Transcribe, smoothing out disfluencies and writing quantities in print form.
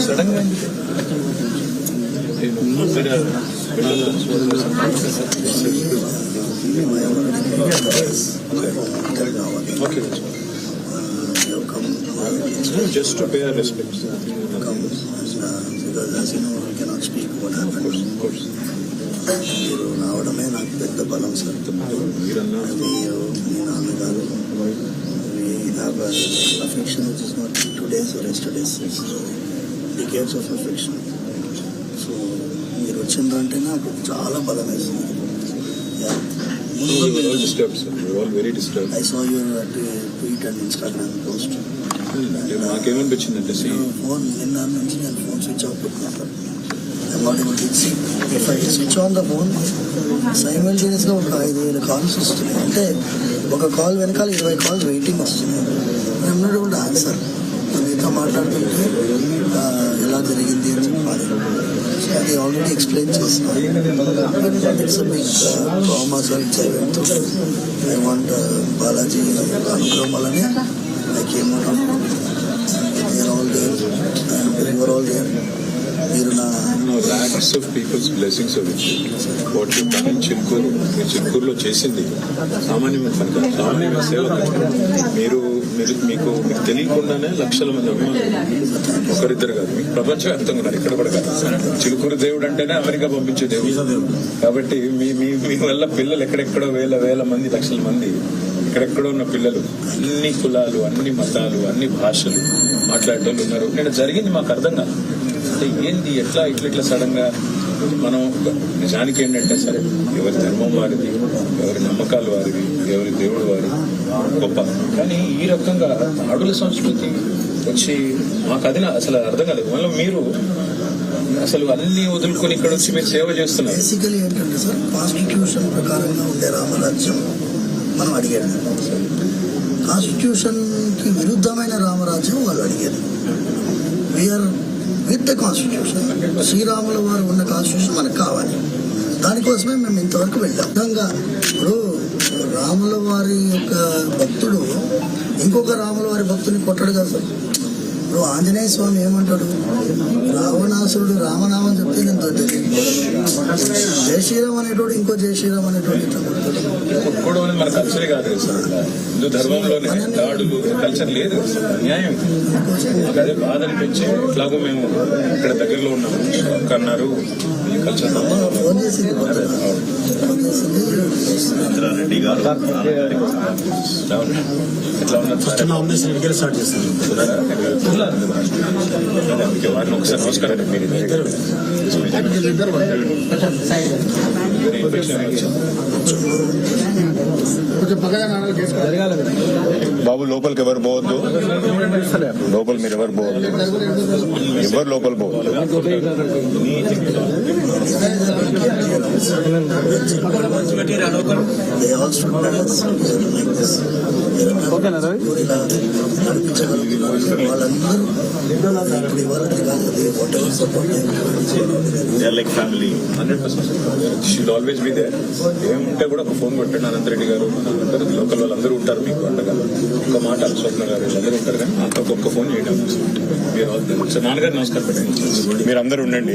Sudden గా okay, just to pay our respects because as you know we cannot speak what happened. of course మీరు రావడమే నాకు పెద్ద బలం సార్. మీరన్నా మీ నాన్నగారు we have a affection which is not today's or yesterday's, it's decades of affection. So మీరు వచ్చిందంటే నాకు చాలా బలం వేస్తుంది. we were all disturbed, sir. We were all very disturbed. I saw your tweet and Instagram post. మాకేమనిపించిందంటే phone నిన్న నుంచి నేను ఫోన్ స్విచ్ ఆఫ్ పెట్టుకుంటాను. If I switch on the phone, సైమల్టేనియస్గా ఒక 5,000 కాల్స్ వస్తున్నాయి. అంటే ఒక కాల్ వెనకాల 20 కాల్స్ వెయిటింగ్ వస్తున్నాయి. I'm not able to answer. మీతో మాట్లాడుతుంటే ఎలా జరిగింది అని చెప్పాలి. అది ఆల్రెడీ ఎక్స్ప్లెయిన్ చేస్తున్నాను. It's big trauma sir. I want Balaji అనుగ్రహమాలని I came out of they are all there and you are all there. మీరు నా lakhs of people's blessings of it. What you done in చిలుకూరులో చేసింది సామాన్యమైన పని కాదు, సామాన్యమైన సేవ కాదు. మీరు మీకు తెలియకుండానే లక్షల మంది అభిమానులు, ఒకరిద్దరు కాదు, మీకు ప్రపంచవ్యాప్తంగా ఉన్నారు. ఇక్కడ కూడా కాదు. చిలుకూరు దేవుడు అంటేనే అమెరికా పంపించే దేవుడు. కాబట్టి మీ వల్ల పిల్లలు ఎక్కడెక్కడో వేల మంది, లక్షల మంది ఎక్కడెక్కడో ఉన్న పిల్లలు అన్ని కులాలు, అన్ని మతాలు, అన్ని భాషలు మాట్లాడేటోళ్ళు ఉన్నారు. నేను జరిగింది మాకు అర్థం కాదు. అంటే ఏంది ఇట్లా సడన్ గా మనం నిజానికి ఏంటంటే సరే ఎవరి ధర్మం వారిది, ఎవరి నమ్మకాలు వారిది, ఎవరి దేవుడు వారి గొప్ప. కానీ ఈ రకంగా ఆడుల సంస్కృతి వచ్చి మాకు అది అసలు అర్థం కాలేదు. మళ్ళీ మీరు అసలు అన్ని వదులుకొని ఇక్కడ వచ్చి మీరు సేవ చేస్తున్నారు. బేసికలీ ఏంటంటే సార్, కాన్స్టిట్యూషన్ ప్రకారంగా ఉండే రామరాజ్యం మనం అడిగాడు. కాన్స్టిట్యూషన్ కి విరుద్ధమైన రామరాజ్యం వాళ్ళు అడిగారు. We are with the constitution. శ్రీరాముల వారు ఉన్న కాన్స్టిట్యూషన్ మనకు కావాలి. దానికోసమే మేము ఇంతవరకు వెళ్ళాం. విధంగా ఇప్పుడు రాముల వారి యొక్క భక్తుడు ఇంకొక రాముల వారి భక్తుని కొట్టడు కదా సార్. ఇప్పుడు ఆంజనేయ స్వామి ఏమంటాడు, రావణాసురుడు రామనామం చెప్తే నేను జై శ్రీరామ్ అనేటోడు ఇంకో జై శ్రీరామ్ అనేటోడు ఇట్లా కొట్టుకోవడం అనేది మన కల్చర్ కాదు సార్. హిందూ ధర్మంలోనే దాడులు కల్చర్ లేదు. న్యాయం అదే బాధ అనిపించి ఎట్లాగో మేము ఇక్కడ దగ్గరలో ఉన్నాము అన్నారు. ఈ కల్చర్ ఫోన్ చేసింది రెడ్డి గారు ఎట్లా ఉన్నారు స్టార్ట్ చేస్తాను. వారిని ఒకసారి నమస్కారం. బాబు లోపలికి ఎవరు పోవద్దు, లోపల మీరు ఎవరు పోవద్దు, ఎవరు లోపల పోవద్దు. Like family 100%. She'll always be there. ఏముంటే కూడా ఒక ఫోన్ కొట్టండి. అనంతరెడ్డి గారు అందరూ లోకల్ వాళ్ళందరూ ఉంటారు మీకు అండగా. ఒక మాట స్వప్న గారు వీళ్ళందరూ ఉంటారు. కానీ నాకు ఒక్క ఫోన్ చేయడం. నాన్నగారు నమస్కారం పెట్టండి. మీరు అందరూ ఉండండి.